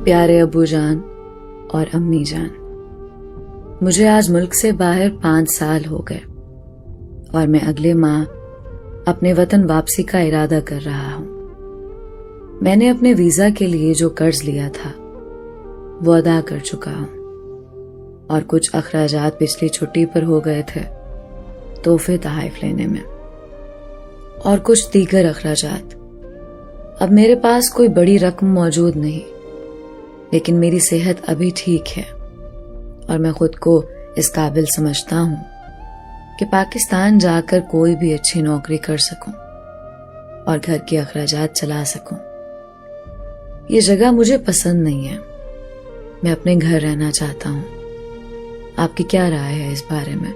پیارے ابو جان اور امی جان، مجھے آج ملک سے باہر 5 سال ہو گئے اور میں اگلے ماہ اپنے وطن واپسی کا ارادہ کر رہا ہوں۔ میں نے اپنے ویزا کے لیے جو قرض لیا تھا وہ ادا کر چکا ہوں اور کچھ اخراجات پچھلی چھٹی پر ہو گئے تھے تحفے تحائف لینے میں، اور کچھ دیگر اخراجات۔ اب میرے پاس کوئی بڑی رقم موجود نہیں، لیکن میری صحت ابھی ٹھیک ہے اور میں خود کو اس قابل سمجھتا ہوں کہ پاکستان جا کر کوئی بھی اچھی نوکری کر سکوں اور گھر کے اخراجات چلا سکوں۔ یہ جگہ مجھے پسند نہیں ہے، میں اپنے گھر رہنا چاہتا ہوں۔ آپ کی کیا رائے ہے اس بارے میں؟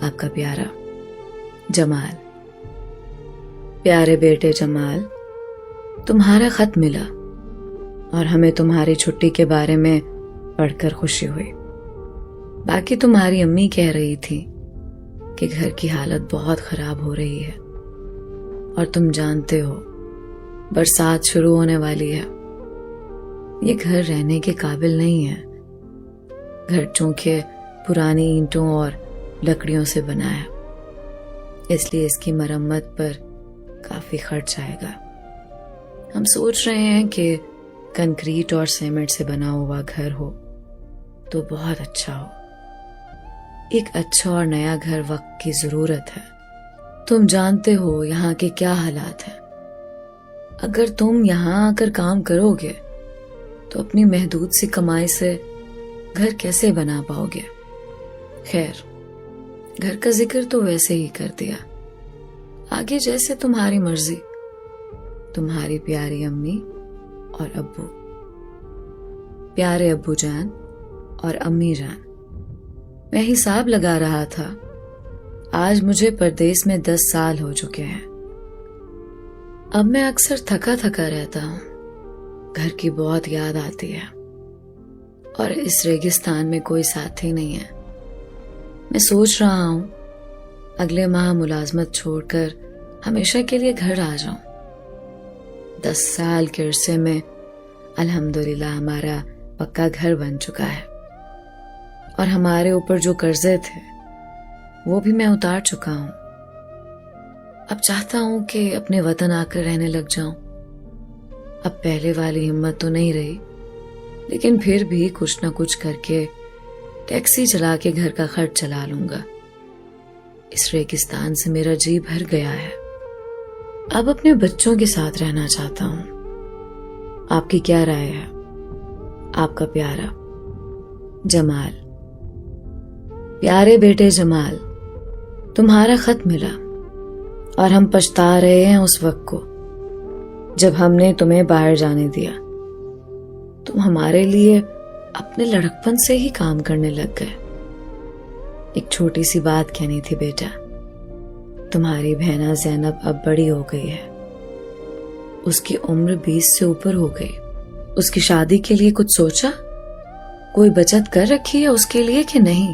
آپ کا پیارا جمال۔ پیارے بیٹے جمال، تمہارا خط ملا اور ہمیں تمہاری چھٹی کے بارے میں پڑھ کر خوشی ہوئی۔ باقی تمہاری امی کہہ رہی تھی کہ گھر کی حالت بہت خراب ہو رہی ہے اور تم جانتے ہو برسات شروع ہونے والی ہے۔ یہ گھر رہنے کے قابل نہیں ہے۔ گھر چونکہ پرانی اینٹوں اور لکڑیوں سے بنا ہے، اس لیے اس کی مرمت پر کافی خرچ آئے گا۔ ہم سوچ رہے ہیں کہ کنکریٹ اور سیمنٹ سے بنا ہوا گھر ہو تو بہت اچھا ہو۔ ایک اچھا اور نیا گھر وقت کی ضرورت ہے۔ تم جانتے ہو یہاں کے کیا حالات ہیں۔ اگر تم یہاں آ کر کام کرو گے تو اپنی محدود سی کمائی سے گھر کیسے بنا پاؤ گے؟ خیر، گھر کا ذکر تو ویسے ہی کر دیا، آگے جیسے تمہاری مرضی۔ تمہاری پیاری امی اور ابو۔ پیارے ابو جان اور امی جان، میں حساب لگا رہا تھا، آج مجھے پردیس میں 10 سال ہو چکے ہیں۔ اب میں اکثر تھکا تھکا رہتا ہوں، گھر کی بہت یاد آتی ہے اور اس ریگستان میں کوئی ساتھی نہیں ہے۔ میں سوچ رہا ہوں اگلے ماہ ملازمت چھوڑ کر ہمیشہ کے لیے گھر آ جاؤں۔ 10 سال کے عرصے میں الحمدللہ ہمارا پکا گھر بن چکا ہے اور ہمارے اوپر جو قرضے تھے وہ بھی میں اتار چکا ہوں۔ اب چاہتا ہوں کہ اپنے وطن آ کر رہنے لگ جاؤں۔ اب پہلے والی ہمت تو نہیں رہی، لیکن پھر بھی کچھ نہ کچھ کر کے ٹیکسی چلا کے گھر کا خرچ چلا لوں گا۔ اس ریگستان سے میرا جی بھر گیا ہے۔ اب اپنے بچوں کے ساتھ رہنا چاہتا ہوں۔ آپ کی کیا رائے ہے؟ آپ کا پیارا جمال۔ پیارے بیٹے جمال، تمہارا خط ملا اور ہم پچھتا رہے ہیں اس وقت کو جب ہم نے تمہیں باہر جانے دیا۔ تم ہمارے لیے اپنے لڑکپن سے ہی کام کرنے لگ گئے۔ ایک چھوٹی سی بات کہنی تھی بیٹا، تمہاری بہنا زینب اب بڑی ہو گئی ہے، اس کی عمر 20 سے اوپر ہو گئی۔ اس کی شادی کے لیے کچھ سوچا؟ کوئی بچت کر رکھی ہے اس کے لیے کہ نہیں؟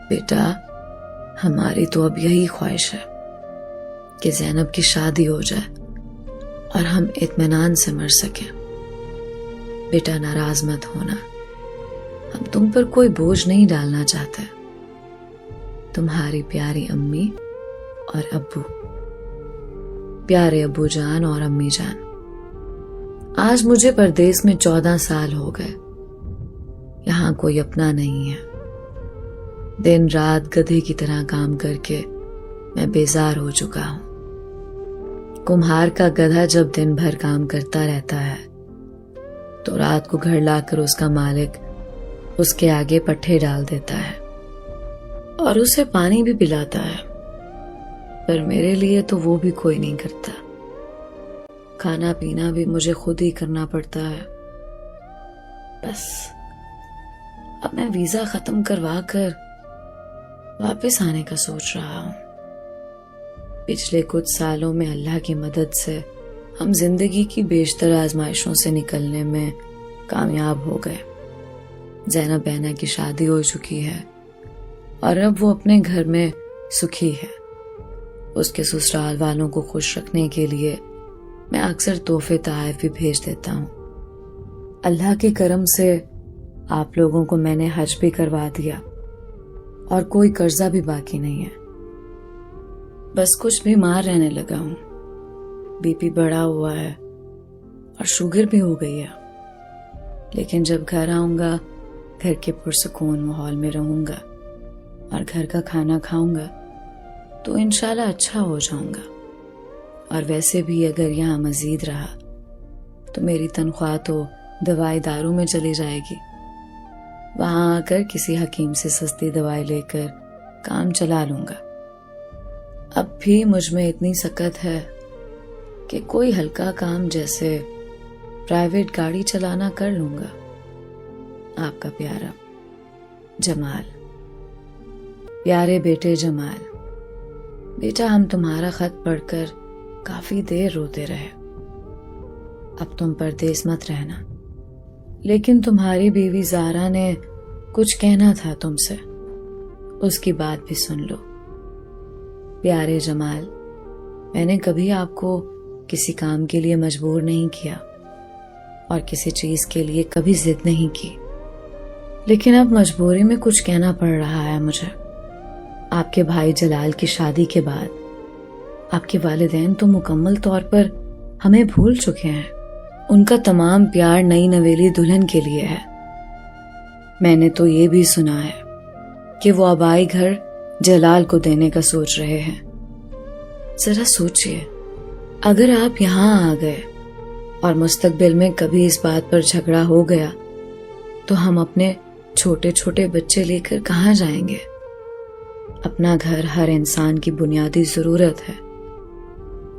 بیٹا، ہماری تو اب یہی خواہش ہے کہ زینب کی شادی ہو جائے اور ہم اطمینان سے مر سکیں۔ بیٹا ناراض مت ہونا، ہم تم پر کوئی بوجھ نہیں ڈالنا چاہتے۔ تمہاری پیاری امی اور ابو۔ پیارے ابو جان اور امی جان، آج مجھے پردیس میں 14 سال ہو گئے۔ یہاں کوئی اپنا نہیں ہے۔ دن رات گدھے کی طرح کام کر کے میں بیزار ہو چکا ہوں۔ کمہار کا گدھا جب دن بھر کام کرتا رہتا ہے تو رات کو گھر لا کر اس کا مالک اس کے آگے پٹھے ڈال دیتا ہے اور اسے پانی بھی پلاتا ہے، پر میرے لیے تو وہ بھی کوئی نہیں کرتا۔ کھانا پینا بھی مجھے خود ہی کرنا پڑتا ہے۔ بس اب میں ویزا ختم کروا کر واپس آنے کا سوچ رہا ہوں۔ پچھلے کچھ سالوں میں اللہ کی مدد سے ہم زندگی کی بیشتر آزمائشوں سے نکلنے میں کامیاب ہو گئے۔ زینب بہنا کی شادی ہو چکی ہے اور اب وہ اپنے گھر میں سکھی ہے۔ اس کے سسرال والوں کو خوش رکھنے کے لیے میں اکثر تحفے تحائف بھی بھیج دیتا ہوں۔ اللہ کے کرم سے آپ لوگوں کو میں نے حج بھی کروا دیا اور کوئی قرضہ بھی باقی نہیں ہے. بس کچھ بیمار رہنے لگا ہوں. بی پی بڑھا ہوا ہے اور شوگر بھی ہو گئی ہے. لیکن جب گھر آؤں گا گھر کے پرسکون ماحول میں رہوں گا اور گھر کا کھانا کھاؤں گا تو انشاءاللہ اچھا ہو جاؤں گا. اور ویسے بھی اگر یہاں مزید رہا تو میری تنخواہ تو دوائی دارو میں چلی جائے گی. وہاں آ کر کسی حکیم سے سستی دوائی لے کر کام چلا لوں گا. اب بھی مجھ میں اتنی سکت ہے کہ کوئی ہلکا کام جیسے پرائیویٹ گاڑی چلانا کر لوں گا. آپ کا پیارا جمال. پیارے بیٹے جمال، بیٹا ہم تمہارا خط پڑھ کر کافی دیر روتے رہے. اب تم پردیس مت رہنا، لیکن تمہاری بیوی زارا نے کچھ کہنا تھا تم سے، اس کی بات بھی سن لو. پیارے جمال، میں نے کبھی آپ کو کسی کام کے لیے مجبور نہیں کیا اور کسی چیز کے لیے کبھی ضد نہیں کی، لیکن اب مجبوری میں کچھ کہنا پڑ رہا ہے مجھے. آپ کے بھائی جلال کی شادی کے بعد آپ کے والدین تو مکمل طور پر ہمیں بھول چکے ہیں. ان کا تمام پیار نئی نویلی دلہن کے لیے ہے. میں نے تو یہ بھی سنا ہے کہ وہ آبائی گھر جلال کو دینے کا سوچ رہے ہیں. ذرا سوچئے، اگر آپ یہاں آ گئے اور مستقبل میں کبھی اس بات پر جھگڑا ہو گیا تو ہم اپنے چھوٹے چھوٹے بچے لے کر کہاں جائیں گے؟ اپنا گھر ہر انسان کی بنیادی ضرورت ہے.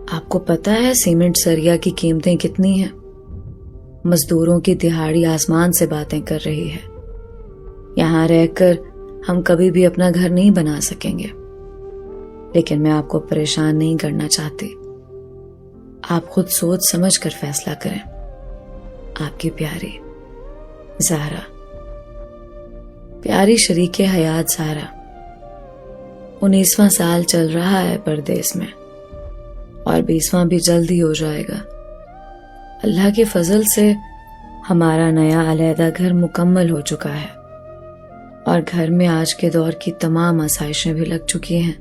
آپ کو پتہ ہے سیمنٹ سریا کی قیمتیں کتنی ہیں؟ مزدوروں کی دہاڑی آسمان سے باتیں کر رہی ہے. یہاں رہ کر ہم کبھی بھی اپنا گھر نہیں بنا سکیں گے، لیکن میں آپ کو پریشان نہیں کرنا چاہتی. آپ خود سوچ سمجھ کر فیصلہ کریں. آپ کی پیاری زہرا. پیاری شریک حیات زہرا، 19واں سال چل رہا ہے پردیس میں اور 20واں بھی جلد ہی ہو جائے گا. اللہ کے فضل سے ہمارا نیا علیحدہ گھر مکمل ہو چکا ہے اور گھر میں آج کے دور کی تمام آسائشیں بھی لگ چکی ہیں.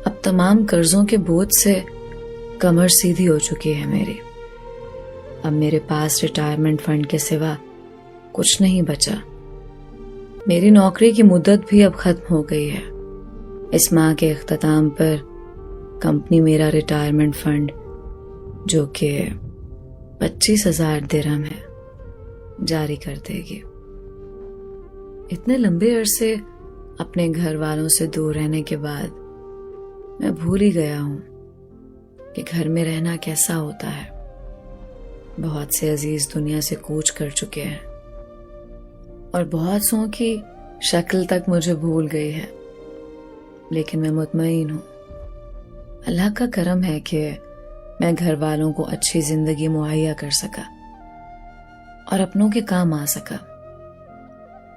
اب تمام قرضوں کے بوجھ سے کمر سیدھی ہو چکی ہے میری. اب میرے پاس ریٹائرمنٹ فنڈ کے سوا کچھ نہیں بچا. میری نوکری کی مدت بھی اب ختم ہو گئی ہے. اس ماہ کے اختتام پر کمپنی میرا ریٹائرمنٹ فنڈ جو کہ 25,000 درہم ہے جاری کر دے گی. اتنے لمبے عرصے اپنے گھر والوں سے دور رہنے کے بعد میں بھول ہی گیا ہوں کہ گھر میں رہنا کیسا ہوتا ہے. بہت سے عزیز دنیا سے کوچ کر چکے ہیں اور بہت سو کی شکل تک مجھے بھول گئی ہے، لیکن میں مطمئن ہوں. اللہ کا کرم ہے کہ میں گھر والوں کو اچھی زندگی مہیا کر سکا اور اپنوں کے کام آ سکا.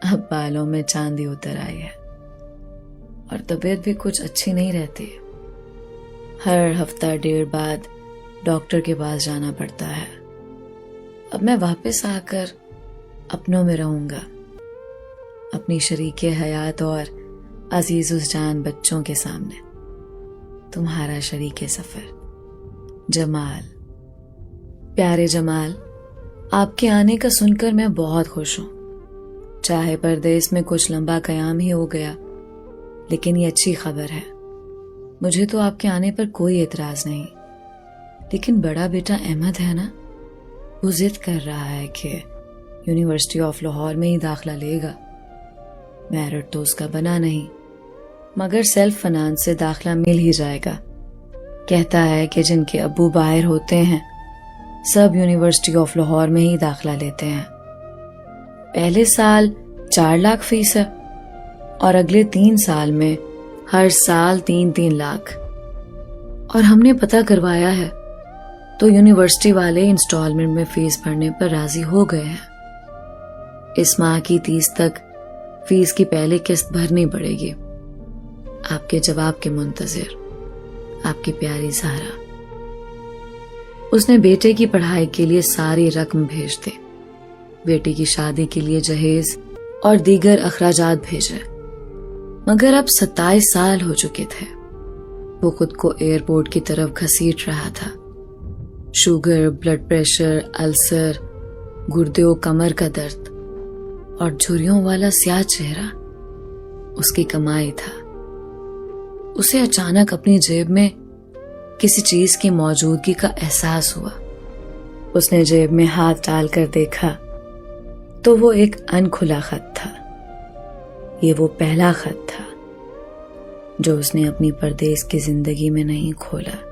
اب بالوں میں چاندی اتر آئی ہے اور طبیعت بھی کچھ اچھی نہیں رہتی. ہر ہفتہ 1.5 بعد ڈاکٹر کے پاس جانا پڑتا ہے. اب میں واپس آ کر اپنوں میں رہوں گا، اپنی شریک حیات اور عزیز الجان بچوں کے سامنے. تمہارا شریک سفر جمال. پیارے جمال، آپ کے آنے کا سن کر میں بہت خوش ہوں. چاہے پردیس میں کچھ لمبا قیام ہی ہو گیا، لیکن یہ اچھی خبر ہے. مجھے تو آپ کے آنے پر کوئی اعتراض نہیں، لیکن بڑا بیٹا احمد ہے نا، وہ ضد کر رہا ہے کہ یونیورسٹی آف لاہور میں ہی داخلہ لے گا. میرٹ تو اس کا بنا نہیں، مگر سیلف فنانس سے داخلہ مل ہی جائے گا. کہتا ہے کہ جن کے ابو باہر ہوتے ہیں سب یونیورسٹی آف لاہور میں ہی داخلہ لیتے ہیں. پہلے سال 4 لاکھ فیس ہے اور اگلے 3 سال میں ہر سال 3 لاکھ. اور ہم نے پتہ کروایا ہے تو یونیورسٹی والے انسٹالمنٹ میں فیس بھرنے پر راضی ہو گئے ہیں. اس ماہ کی 30 تک فیس کی پہلی قسط بھرنی پڑے گی. آپ کے جواب کے منتظر، آپ کی پیاری زہرا. اس نے بیٹے کی پڑھائی کے لیے ساری رقم بھیج دی. بیٹی کی شادی کے لیے جہیز اور دیگر اخراجات بھیجے، مگر اب 27 سال ہو چکے تھے۔ وہ خود کو ایئرپورٹ کی طرف گھسیٹ رہا تھا۔ شوگر، بلڈ پریشر، السر، گردے و کمر کا درد اور جھریوں والا سیاہ چہرہ اس کی کمائی تھا۔ اسے اچانک اپنی جیب میں کسی چیز کی موجودگی کا احساس ہوا۔ اس نے جیب میں ہاتھ ڈال کر دیکھا تو وہ ایک ان کھلا خط تھا۔ یہ وہ پہلا خط تھا جو اس نے اپنی پردیس کی زندگی میں نہیں کھولا۔